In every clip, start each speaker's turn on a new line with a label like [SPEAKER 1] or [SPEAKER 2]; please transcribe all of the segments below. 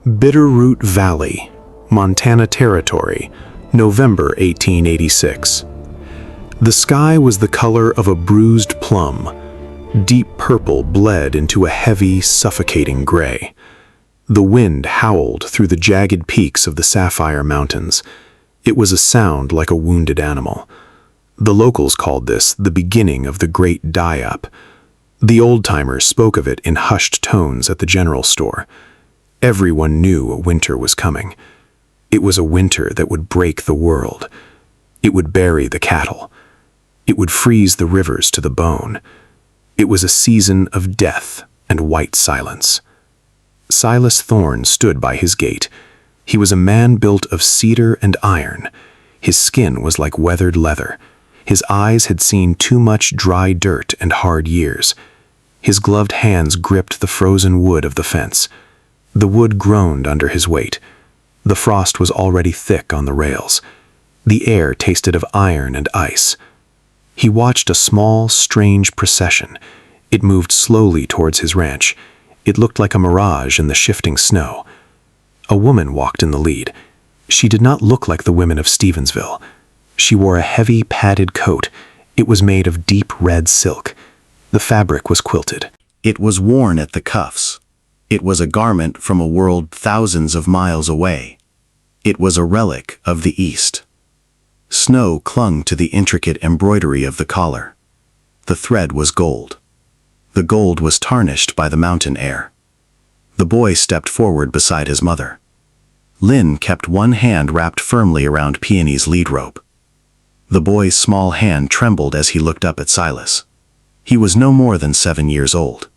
[SPEAKER 1] Bitterroot Valley, Montana Territory, November 1886. The sky was the color of a bruised plum. Deep purple bled into a heavy, suffocating gray. The wind howled through the jagged peaks of the Sapphire Mountains. It was a sound like a wounded animal. The locals called this the beginning of the Great Die-Up. The old-timers spoke of it in hushed tones at the general store. Everyone knew a winter was coming. It was a winter that would break the world. It would bury the cattle. It would freeze the rivers to the bone. It was a season of death and white silence. Silas Thorne stood by his gate. He was a man built of cedar and iron. His skin was like weathered leather. His eyes had seen too much dry dirt and hard years. His gloved hands gripped the frozen wood of the fence. The wood groaned under his weight. The frost was already thick on the rails. The air tasted of iron and ice. He watched a small, strange procession. It moved slowly towards his ranch. It looked like a mirage in the shifting snow. A woman walked in the lead. She did not look like the women of Stevensville. She wore a heavy, padded coat. It was made of deep red silk. The fabric was quilted.
[SPEAKER 2] It was worn at the cuffs. It was a garment from a world thousands of miles away. It was a relic of the East. Snow clung to the intricate embroidery of the collar. The thread was gold. The gold was tarnished by the mountain air. The boy stepped forward beside his mother. Lynn kept one hand wrapped firmly around Peony's lead rope. The boy's small hand trembled as he looked up at Silas. He was no more than 7 years old.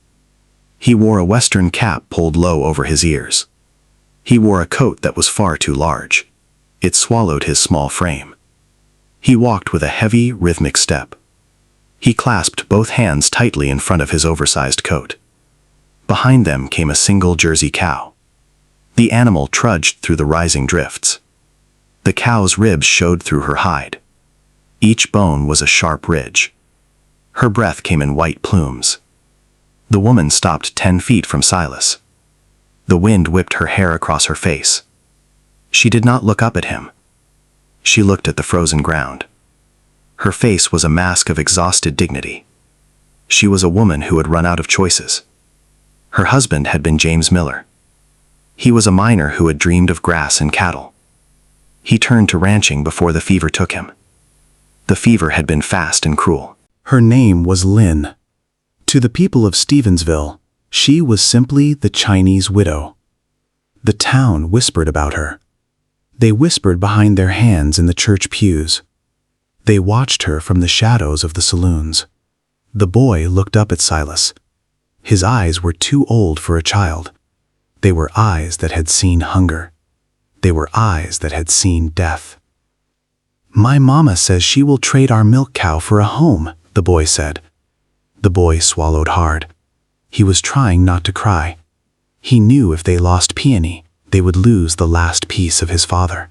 [SPEAKER 2] He wore a western cap pulled low over his ears. He wore a coat that was far too large. It swallowed his small frame. He walked with a heavy, rhythmic step. He clasped both hands tightly in front of his oversized coat. Behind them came a single Jersey cow. The animal trudged through the rising drifts. The cow's ribs showed through her hide. Each bone was a sharp ridge. Her breath came in white plumes. The woman stopped 10 feet from Silas. The wind whipped her hair across her face. She did not look up at him. She looked at the frozen ground. Her face was a mask of exhausted dignity. She was a woman who had run out of choices. Her husband had been James Miller. He was a miner who had dreamed of grass and cattle. He turned to ranching before the fever took him. The fever had been fast and cruel.
[SPEAKER 3] Her name was Lynn. To the people of Stevensville, she was simply the Chinese widow. The town whispered about her. They whispered behind their hands in the church pews. They watched her from the shadows of the saloons. The boy looked up at Silas. His eyes were too old for a child. They were eyes that had seen hunger. They were eyes that had seen death. "My mama says she will trade our milk cow for a home," the boy said. The boy swallowed hard. He was trying not to cry. He knew if they lost Peony, they would lose the last piece of his father.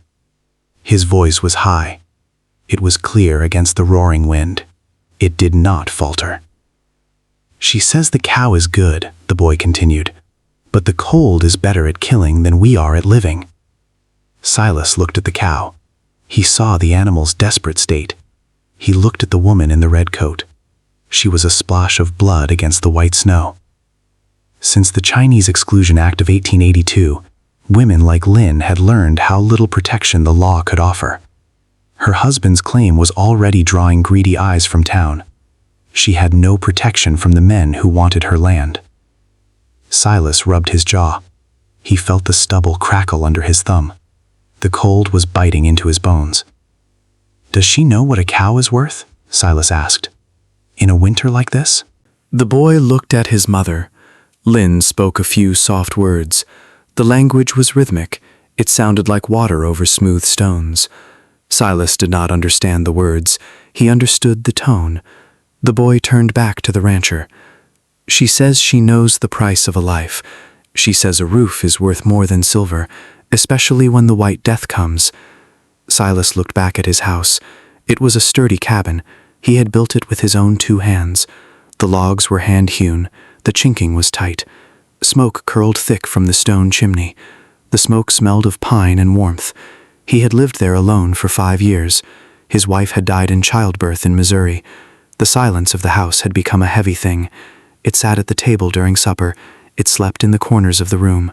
[SPEAKER 3] His voice was high. It was clear against the roaring wind. It did not falter. "She says the cow is good," the boy continued, "but the cold is better at killing than we are at living." Silas looked at the cow. He saw the animal's desperate state. He looked at the woman in the red coat. She was a splash of blood against the white snow. Since the Chinese Exclusion Act of 1882, women like Lynn had learned how little protection the law could offer. Her husband's claim was already drawing greedy eyes from town. She had no protection from the men who wanted her land. Silas rubbed his jaw. He felt the stubble crackle under his thumb. The cold was biting into his bones. "Does she know what a cow is worth?" Silas asked. "In a winter like this?"
[SPEAKER 4] The boy looked at his mother. Lynn spoke a few soft words. The language was rhythmic. It sounded like water over smooth stones. Silas did not understand the words. He understood the tone. The boy turned back to the rancher. "She says she knows the price of a life. She says a roof is worth more than silver, especially when the White Death comes." Silas looked back at his house. It was a sturdy cabin. He had built it with his own 2 hands. The logs were hand-hewn. The chinking was tight. Smoke curled thick from the stone chimney. The smoke smelled of pine and warmth. He had lived there alone for 5 years. His wife had died in childbirth in Missouri. The silence of the house had become a heavy thing. It sat at the table during supper. It slept in the corners of the room.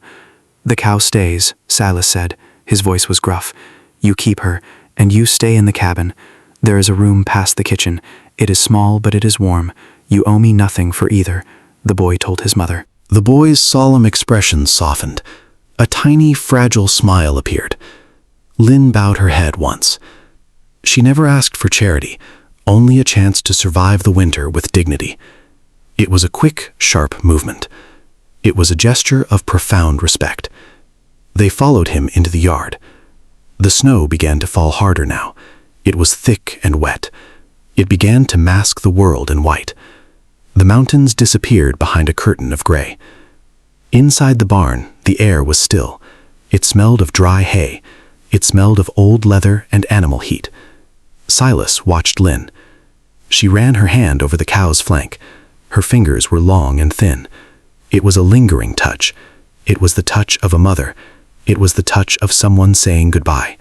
[SPEAKER 4] "The cow stays," Silas said. His voice was gruff. "You keep her, and you stay in the cabin. There is a room past the kitchen. It is small, but it is warm. You owe me nothing for either," the boy told his mother.
[SPEAKER 3] The boy's solemn expression softened. A tiny, fragile smile appeared. Lynn bowed her head once. She never asked for charity, only a chance to survive the winter with dignity. It was a quick, sharp movement. It was a gesture of profound respect. They followed him into the yard. The snow began to fall harder now. It was thick and wet. It began to mask the world in white. The mountains disappeared behind a curtain of gray. Inside the barn, the air was still. It smelled of dry hay. It smelled of old leather and animal heat. Silas watched Lynn. She ran her hand over the cow's flank. Her fingers were long and thin. It was a lingering touch. It was the touch of a mother. It was the touch of someone saying goodbye.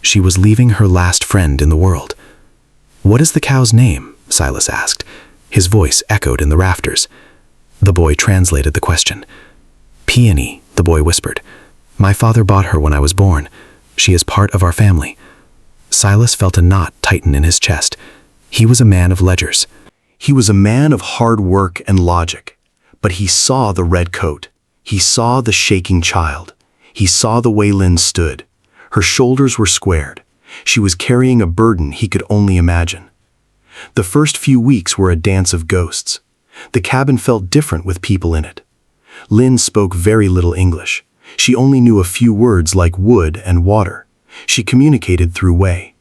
[SPEAKER 3] She was leaving her last friend in the world. "What is the cow's name?" Silas asked. His voice echoed in the rafters. The boy translated the question. "Peony," the boy whispered. "My father bought her when I was born. She is part of our family." Silas felt a knot tighten in his chest. He was a man of ledgers.
[SPEAKER 2] He was a man of hard work and logic, but he saw the red coat. He saw the shaking child. He saw the way Lynn stood. Her shoulders were squared. She was carrying a burden he could only imagine. The first few weeks were a dance of ghosts. The cabin felt different with people in it. Lynn spoke very little English. She only knew a few words like wood and water. She communicated through way.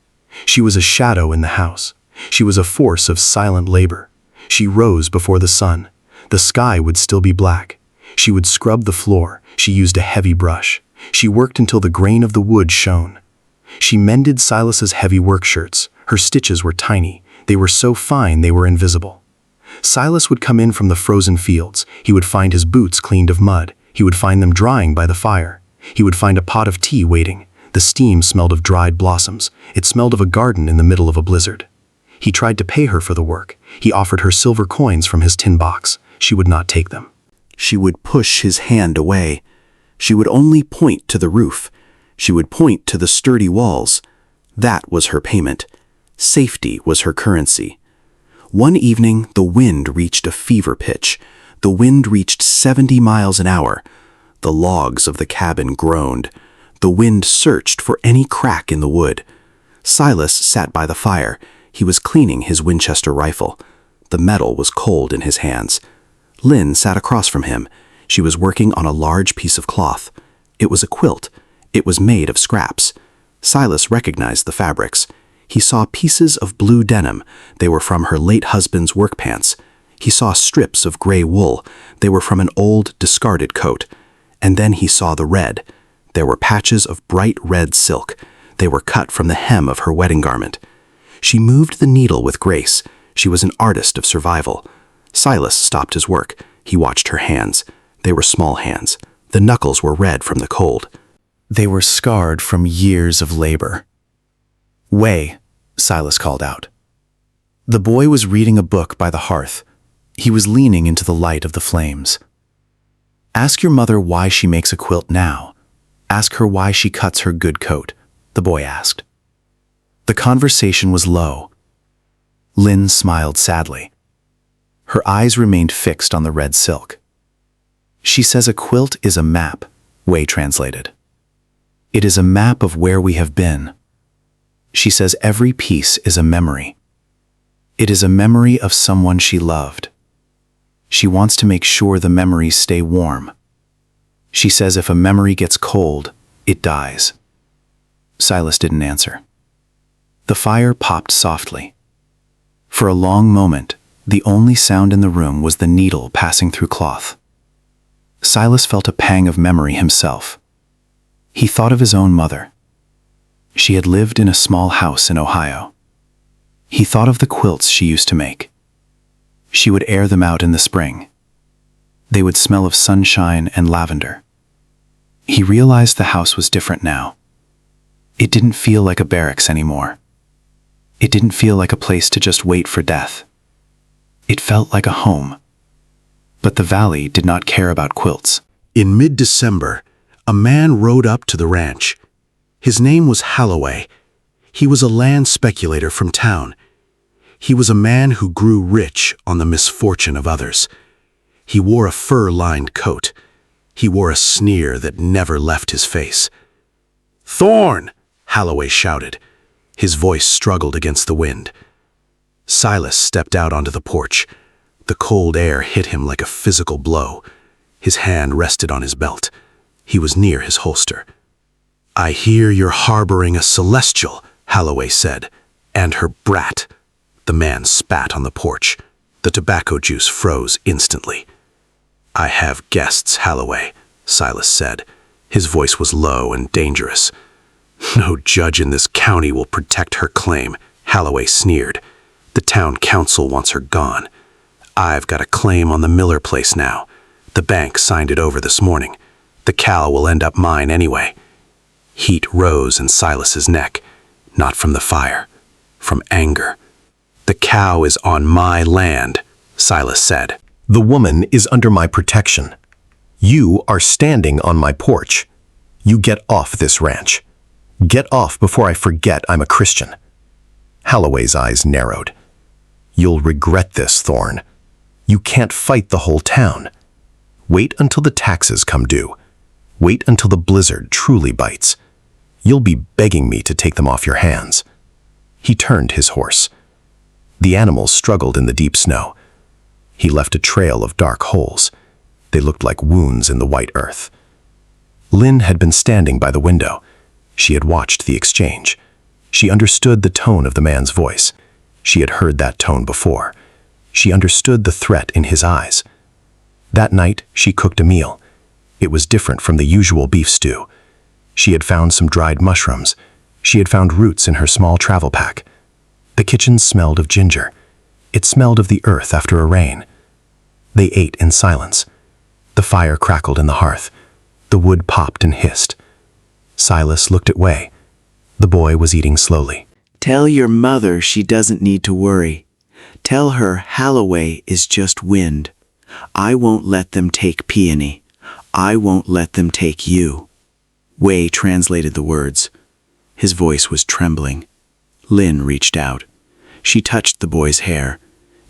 [SPEAKER 2] She was a shadow in the house. She was a force of silent labor. She rose before the sun. The sky would still be black. She would scrub the floor. She used a heavy brush. She worked until the grain of the wood shone. She mended Silas's heavy work shirts. Her stitches were tiny. They were so fine they were invisible. Silas would come in from the frozen fields. He would find his boots cleaned of mud. He would find them drying by the fire. He would find a pot of tea waiting. The steam smelled of dried blossoms. It smelled of a garden in the middle of a blizzard. He tried to pay her for the work. He offered her silver coins from his tin box. She would not take them.
[SPEAKER 3] She would push his hand away. She would only point to the roof. She would point to the sturdy walls. That was her payment. Safety was her currency. One evening, the wind reached a fever pitch. The wind reached 70 miles an hour. The logs of the cabin groaned. The wind searched for any crack in the wood. Silas sat by the fire. He was cleaning his Winchester rifle. The metal was cold in his hands. Lynn sat across from him. She was working on a large piece of cloth. It was a quilt. It was made of scraps. Silas recognized the fabrics. He saw pieces of blue denim. They were from her late husband's work pants. He saw strips of gray wool. They were from an old, discarded coat. And then he saw the red. There were patches of bright red silk. They were cut from the hem of her wedding garment. She moved the needle with grace. She was an artist of survival. Silas stopped his work. He watched her hands. They were small hands. The knuckles were red from the cold. They were scarred from years of labor. "Way," Silas called out. The boy was reading a book by the hearth. He was leaning into the light of the flames. "Ask your mother why she makes a quilt now. Ask her why she cuts her good coat," the boy asked. The conversation was low. Lynn smiled sadly. Her eyes remained fixed on the red silk. "She says a quilt is a map," Wei translated. "It is a map of where we have been. She says every piece is a memory. It is a memory of someone she loved. She wants to make sure the memories stay warm. She says if a memory gets cold, it dies." Silas didn't answer. The fire popped softly. For a long moment, the only sound in the room was the needle passing through cloth. Silas felt a pang of memory himself. He thought of his own mother. She had lived in a small house in Ohio. He thought of the quilts she used to make. She would air them out in the spring. They would smell of sunshine and lavender. He realized the house was different now. It didn't feel like a barracks anymore. It didn't feel like a place to just wait for death. It felt like a home. But the valley did not care about quilts.
[SPEAKER 1] In mid-December, a man rode up to the ranch. His name was Holloway. He was a land speculator from town. He was a man who grew rich on the misfortune of others. He wore a fur-lined coat. He wore a sneer that never left his face. "Thorn!" Holloway shouted. His voice struggled against the wind. Silas stepped out onto the porch. The cold air hit him like a physical blow. His hand rested on his belt. He was near his holster. "I hear you're harboring a celestial," Holloway said, "and her brat." The man spat on the porch. The tobacco juice froze instantly. "I have guests, Holloway," Silas said. His voice was low and dangerous. "No judge in this county will protect her claim," Holloway sneered. "The town council wants her gone. I've got a claim on the Miller place now. The bank signed it over this morning. The cow will end up mine anyway." Heat rose in Silas's neck, not from the fire, from anger. "The cow is on my land," Silas said.
[SPEAKER 5] The woman is under my protection. You are standing on my porch. You get off this ranch. Get off before I forget I'm a Christian." Holloway's eyes narrowed. "You'll regret this, Thorn. You can't fight the whole town. Wait until the taxes come due. Wait until the blizzard truly bites. You'll be begging me to take them off your hands." He turned his horse. The animals struggled in the deep snow. He left a trail of dark holes. They looked like wounds in the white earth. Lynn had been standing by the window. She had watched the exchange. She understood the tone of the man's voice. She had heard that tone before. She understood the threat in his eyes. That night, she cooked a meal. It was different from the usual beef stew. She had found some dried mushrooms. She had found roots in her small travel pack. The kitchen smelled of ginger. It smelled of the earth after a rain. They ate in silence. The fire crackled in the hearth. The wood popped and hissed. Silas looked away. The boy was eating slowly.
[SPEAKER 6] "Tell your mother she doesn't need to worry. Tell her Holloway is just wind. I won't let them take Peony. I won't let them take you." Wei translated the words. His voice was trembling. Lynn reached out. She touched the boy's hair.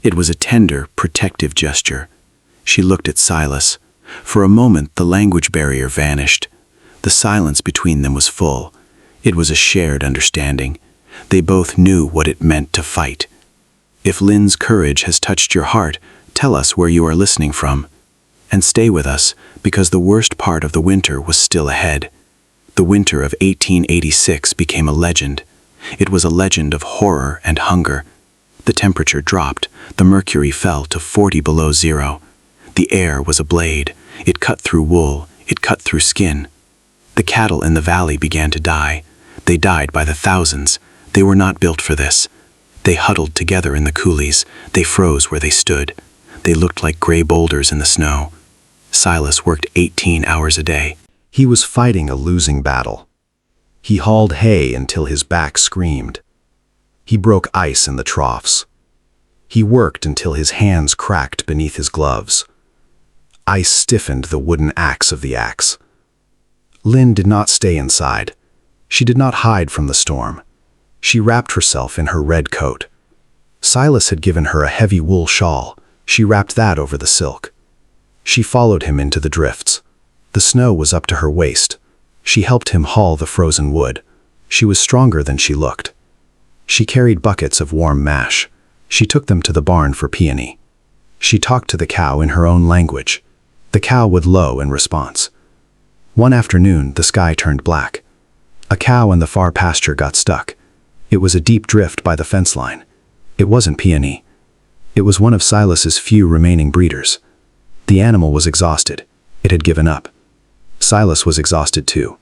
[SPEAKER 6] It was a tender, protective gesture. She looked at Silas. For a moment, the language barrier vanished. The silence between them was full. It was a shared understanding. They both knew what it meant to fight. If Lynn's courage has touched your heart, tell us where you are listening from. And stay with us, because the worst part of the winter was still ahead. The winter of 1886 became a legend. It was a legend of horror and hunger. The temperature dropped. The mercury fell to 40 below zero. The air was a blade. It cut through wool. It cut through skin. The cattle in the valley began to die. They died by the thousands. They were not built for this. They huddled together in the coulees. They froze where they stood. They looked like gray boulders in the snow. Silas worked 18 hours a day.
[SPEAKER 2] He was fighting a losing battle. He hauled hay until his back screamed. He broke ice in the troughs. He worked until his hands cracked beneath his gloves. Ice stiffened the wooden axe of the axe. Lynn did not stay inside. She did not hide from the storm. She wrapped herself in her red coat. Silas had given her a heavy wool shawl. She wrapped that over the silk. She followed him into the drifts. The snow was up to her waist. She helped him haul the frozen wood. She was stronger than she looked. She carried buckets of warm mash. She took them to the barn for Peony. She talked to the cow in her own language. The cow would low in response. One afternoon, the sky turned black. A cow in the far pasture got stuck. It was a deep drift by the fence line. It wasn't Peony. It was one of Silas's few remaining breeders. The animal was exhausted. It had given up. Silas was exhausted too.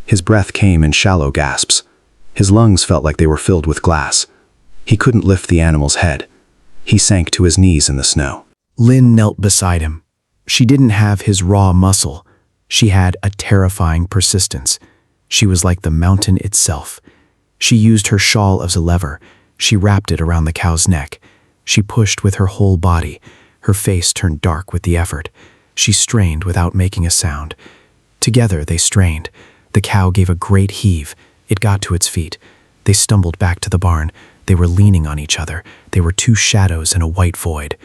[SPEAKER 2] His breath came in shallow gasps. His lungs felt like they were filled with glass. He couldn't lift the animal's head. He sank to his knees in the snow.
[SPEAKER 4] Lynn knelt beside him. She didn't have his raw muscle.
[SPEAKER 3] She had a terrifying persistence. She was like the mountain itself. She used her shawl as a lever. She wrapped it around the cow's neck. She pushed with her whole body. Her face turned dark with the effort. She strained without making a sound. Together they strained. The cow gave a great heave. It got to its feet. They stumbled back to the barn. They were leaning on each other. They were two shadows in a white void.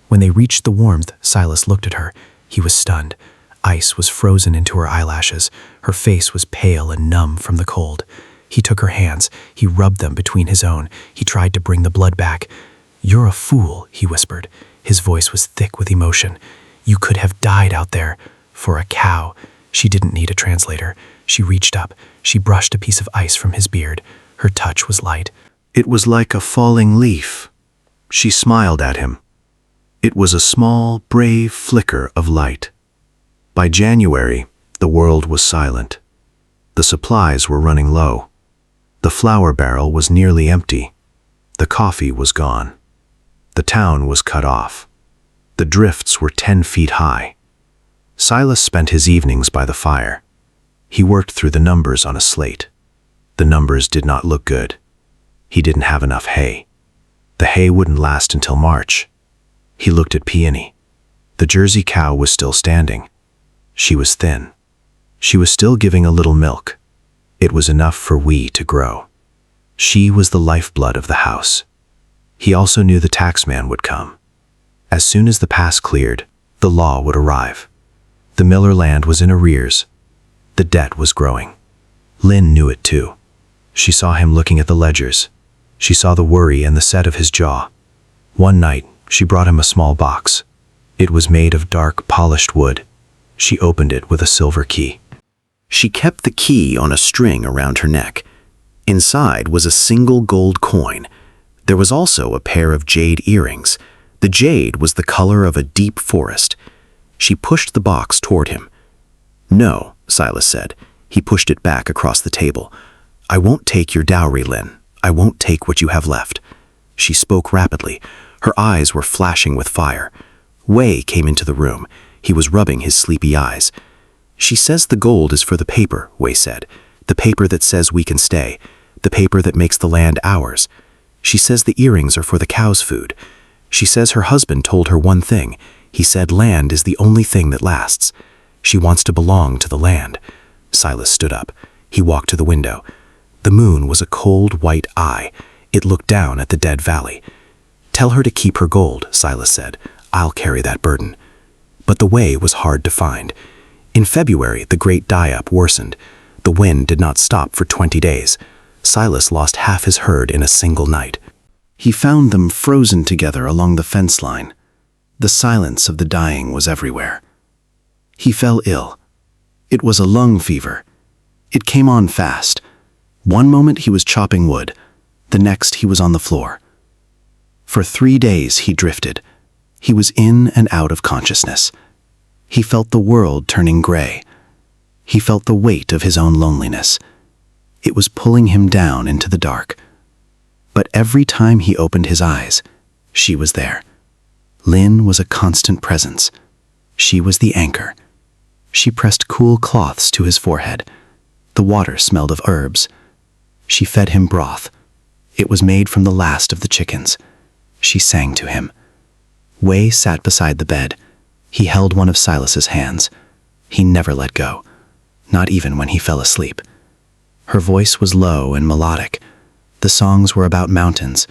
[SPEAKER 3] When they reached the warmth, Silas looked at her. He was stunned. Ice was frozen into her eyelashes. Her face was pale and numb from the cold. He took her hands. He rubbed them between his own. He tried to bring the blood back. "You're a fool," he whispered. His voice was thick with emotion. "You could have died out there. For a cow." She didn't need a translator. She reached up. She brushed a piece of ice from his beard. Her touch was light.
[SPEAKER 2] It was like a falling leaf. She smiled at him. It was a small, brave flicker of light. By January, the world was silent. The supplies were running low. The flour barrel was nearly empty. The coffee was gone. The town was cut off. The drifts were 10 feet high. Silas spent his evenings by the fire. He worked through the numbers on a slate. The numbers did not look good. He didn't have enough hay. The hay wouldn't last until March. He looked at Peony. The Jersey cow was still standing. She was thin. She was still giving a little milk. It was enough for wheat to grow. She was the lifeblood of the house. He also knew the taxman would come. As soon as the pass cleared, the law would arrive. The Miller land was in arrears. The debt was growing. Lynn knew it too. She saw him looking at the ledgers. She saw the worry and the set of his jaw. One night, she brought him a small box. It was made of dark, polished wood. She opened it with a silver key. She kept the key on a string around her neck. Inside was a single gold coin. There was also a pair of jade earrings. The jade was the color of a deep forest. She pushed the box toward him. "No," Silas said. He pushed it back across the table. "I won't take your dowry, Lynn. I won't take what you have left." She spoke rapidly. Her eyes were flashing with fire. Wei came into the room. He was rubbing his sleepy eyes. "She says the gold is for the paper," Wei said. "The paper that says we can stay. The paper that makes the land ours. She says the earrings are for the cow's food. She says her husband told her one thing. He said land is the only thing that lasts. She wants to belong to the land." Silas stood up. He walked to the window. The moon was a cold white eye. It looked down at the dead valley. "Tell her to keep her gold," Silas said. "I'll carry that burden." But the way was hard to find. In February, the great die-up worsened. The wind did not stop for 20 days. Silas lost half his herd in a single night. He found them frozen together along the fence line. The silence of the dying was everywhere. He fell ill. It was a lung fever. It came on fast. One moment he was chopping wood. The next he was on the floor. For 3 days he drifted. He was in and out of consciousness. He felt the world turning gray. He felt the weight of his own loneliness. It was pulling him down into the dark. But every time he opened his eyes, she was there. Lynn was a constant presence. She was the anchor. She pressed cool cloths to his forehead. The water smelled of herbs. She fed him broth. It was made from the last of the chickens. She sang to him. Wei sat beside the bed. He held one of Silas's hands. He never let go, not even when he fell asleep. Her voice was low and melodic. The songs were about mountains.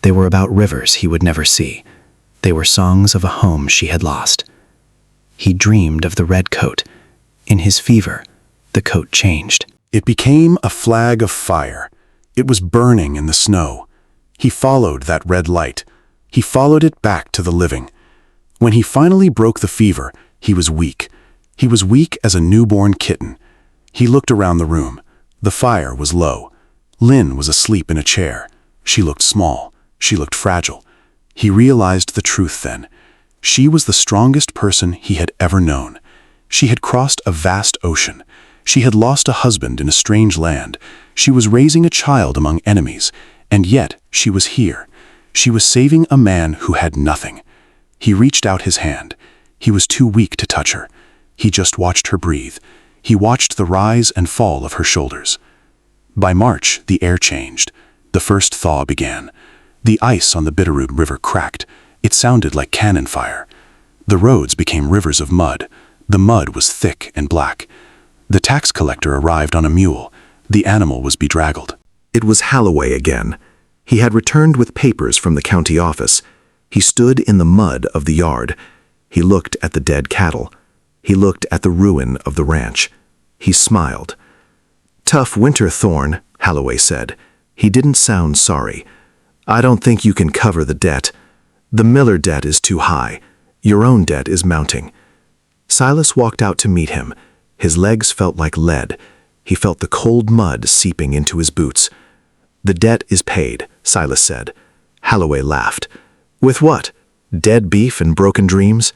[SPEAKER 2] They were about rivers he would never see. They were songs of a home she had lost. He dreamed of the red coat. In his fever, the coat changed.
[SPEAKER 3] It became a flag of fire. It was burning in the snow. He followed that red light. He followed it back to the living. When he finally broke the fever, he was weak. He was weak as a newborn kitten. He looked around the room. The fire was low. Lynn was asleep in a chair. She looked small. She looked fragile. He realized the truth then. She was the strongest person he had ever known. She had crossed a vast ocean. She had lost a husband in a strange land. She was raising a child among enemies. And yet she was here. She was saving a man who had nothing. He reached out his hand. He was too weak to touch her. He just watched her breathe. He watched the rise and fall of her shoulders. By March, the air changed. The first thaw began. The ice on the Bitterroot River cracked. It sounded like cannon fire. The roads became rivers of mud. The mud was thick and black. The tax collector arrived on a mule. The animal was bedraggled.
[SPEAKER 7] It was Holloway again. He had returned with papers from the county office. He stood in the mud of the yard. He looked at the dead cattle. He looked at the ruin of the ranch. He smiled. "Tough winter, Thorne," Holloway said. He didn't sound sorry. "I don't think you can cover the debt. The Miller debt is too high. Your own debt is mounting." Silas walked out to meet him. His legs felt like lead. He felt the cold mud seeping into his boots. "The debt is paid," Silas said. Holloway laughed. "With what? Dead beef and broken dreams?"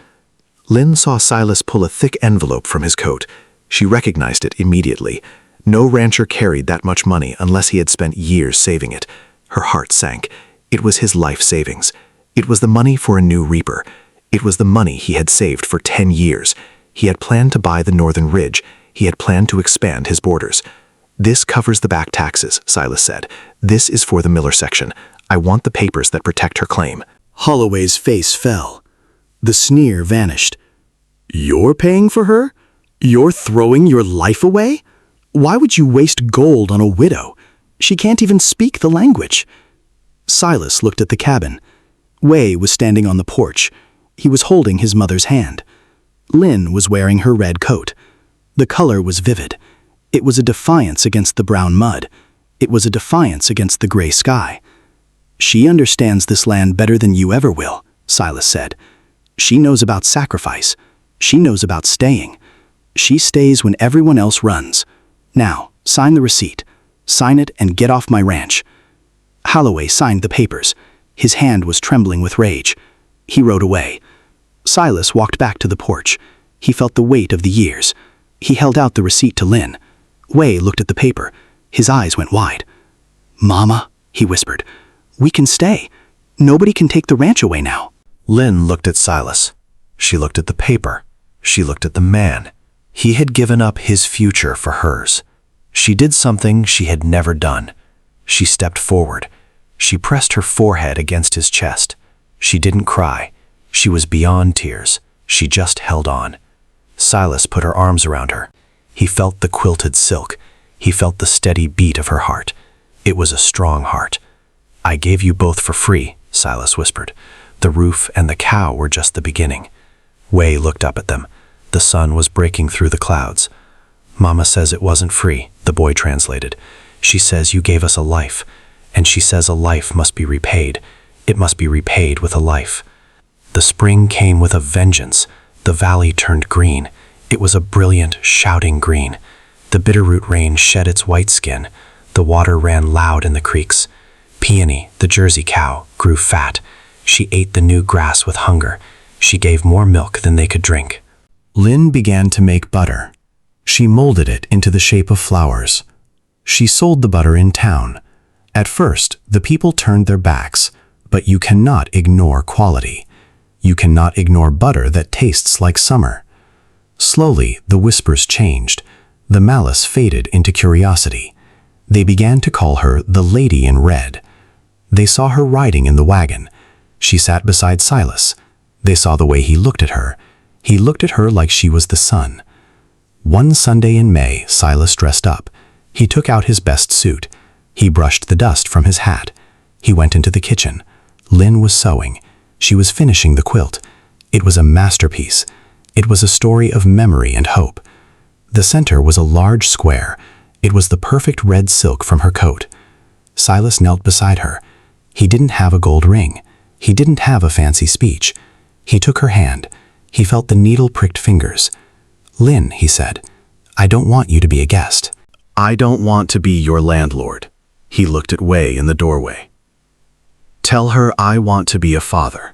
[SPEAKER 7] Lynn saw Silas pull a thick envelope from his coat. She recognized it immediately. No rancher carried that much money unless he had spent years saving it. Her heart sank. It was his life savings. It was the money for a new reaper. It was the money he had saved for 10 years. He had planned to buy the northern ridge. He had planned to expand his borders. "This covers the back taxes," Silas said. "This is for the Miller section. I want the papers that protect her claim."
[SPEAKER 8] Holloway's face fell. The sneer vanished. "You're paying for her? You're throwing your life away? Why would you waste gold on a widow? She can't even speak the language." Silas looked at the cabin. Wei was standing on the porch. He was holding his mother's hand. Lynn was wearing her red coat. The color was vivid. It was a defiance against the brown mud. It was a defiance against the gray sky. "She understands this land better than you ever will," Silas said. "She knows about sacrifice. She knows about staying. She stays when everyone else runs. Now, sign the receipt. Sign it and get off my ranch." Holloway signed the papers. His hand was trembling with rage. He rode away. Silas walked back to the porch. He felt the weight of the years. He held out the receipt to Lynn. Wei looked at the paper. His eyes went wide. "Mama," he whispered, "we can stay. Nobody can take the ranch away now."
[SPEAKER 2] Lynn looked at Silas. She looked at the paper. She looked at the man. He had given up his future for hers. She did something she had never done. She stepped forward. She pressed her forehead against his chest. She didn't cry. She was beyond tears. She just held on. Silas put her arms around her. He felt the quilted silk. He felt the steady beat of her heart. It was a strong heart. "I gave you both for free," Silas whispered. The roof and the cow were just the beginning. Wei looked up at them. The sun was breaking through the clouds. "Mama says it wasn't free," the boy translated. "She says you gave us a life, and she says a life must be repaid. It must be repaid with a life." The spring came with a vengeance. The valley turned green. It was a brilliant, shouting green. The Bitterroot rain shed its white skin. The water ran loud in the creeks. Peony, the Jersey cow, grew fat. She ate the new grass with hunger. She gave more milk than they could drink. Lynn began to make butter. She molded it into the shape of flowers. She sold the butter in town. At first, the people turned their backs, but you cannot ignore quality. You cannot ignore butter that tastes like summer. Slowly, the whispers changed. The malice faded into curiosity. They began to call her the Lady in Red. They saw her riding in the wagon. She sat beside Silas. They saw the way he looked at her. He looked at her like she was the sun. One Sunday in May, Silas dressed up. He took out his best suit. He brushed the dust from his hat. He went into the kitchen. Lynn was sewing. She was finishing the quilt. It was a masterpiece. It was a story of memory and hope. The center was a large square. It was the perfect red silk from her coat. Silas knelt beside her. He didn't have a gold ring. He didn't have a fancy speech. He took her hand. He felt the needle-pricked fingers. "Lynn," he said, "I don't want you to be a guest.
[SPEAKER 7] "I don't want to be your landlord." He looked at Wei in the doorway. "Tell her I want to be a father.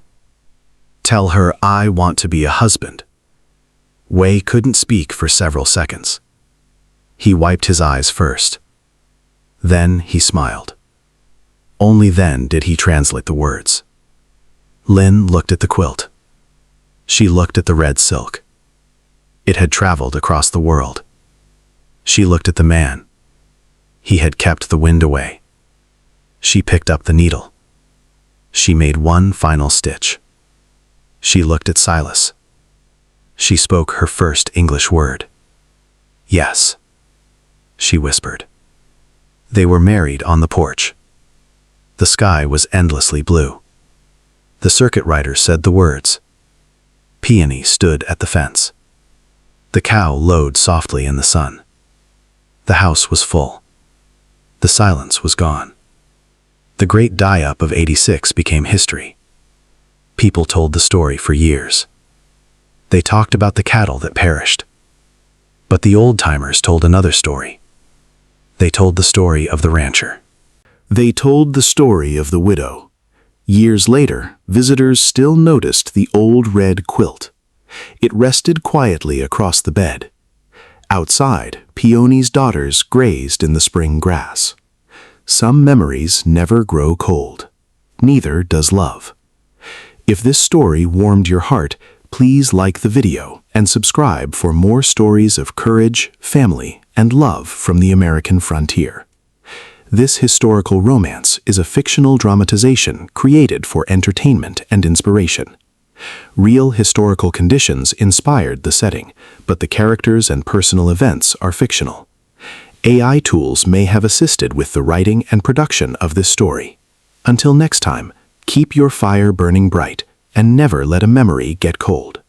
[SPEAKER 7] Tell her I want to be a husband." Wei couldn't speak for several seconds. He wiped his eyes first. Then he smiled. Only then did he translate the words. Lynn looked at the quilt. She looked at the red silk.
[SPEAKER 3] It had traveled across the world. She looked at the man. He had kept the wind away. She picked up the needle. She made one final stitch. She looked at Silas. She spoke her first English word. Yes, she whispered. They were married on the porch. The sky was endlessly blue. The circuit rider said the words. Peony stood at the fence. The cow lowed softly in the sun. The house was full. The silence was gone. The great die-up of '86 became history. People told the story for years. They talked about the cattle that perished. But the old-timers told another story. They told the story of the rancher.
[SPEAKER 7] They told the story of the widow. Years later, visitors still noticed the old red quilt. It rested quietly across the bed. Outside, Peony's daughters grazed in the spring grass. Some memories never grow cold. Neither does love. If this story warmed your heart, please like the video and subscribe for more stories of courage, family, and love from the American frontier. This historical romance is a fictional dramatization created for entertainment and inspiration. Real historical conditions inspired the setting, but the characters and personal events are fictional. AI tools may have assisted with the writing and production of this story. Until next time, keep your fire burning bright and never let a memory get cold.